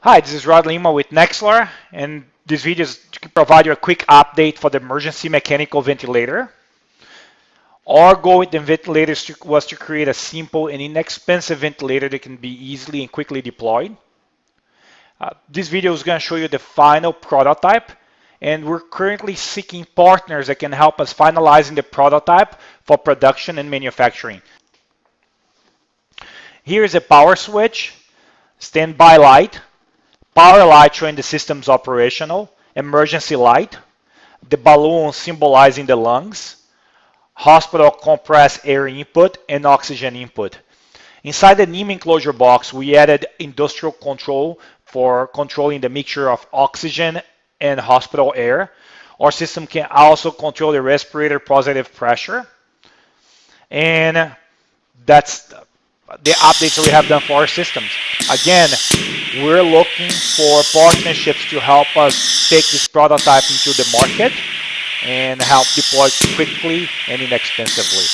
Hi, this is Rod Lima with Nexlar, and this video is to provide you a quick update for the emergency mechanical ventilator. Our goal with the ventilator was to create a simple and inexpensive ventilator that can be easily and quickly deployed. This video is going to show you the final prototype, and we're currently seeking partners that can help us finalizing the prototype for production and manufacturing. Here is a power switch, standby light, power light showing the system's operational, emergency light, the balloon symbolizing the lungs, hospital compressed air input, and oxygen input. Inside the NEM enclosure box, we added industrial control for controlling the mixture of oxygen and hospital air. Our system can also control the respirator positive pressure. And that's the updates that we have done for our systems. Again, we're looking for partnerships to help us take this prototype into the market and help deploy quickly and inexpensively.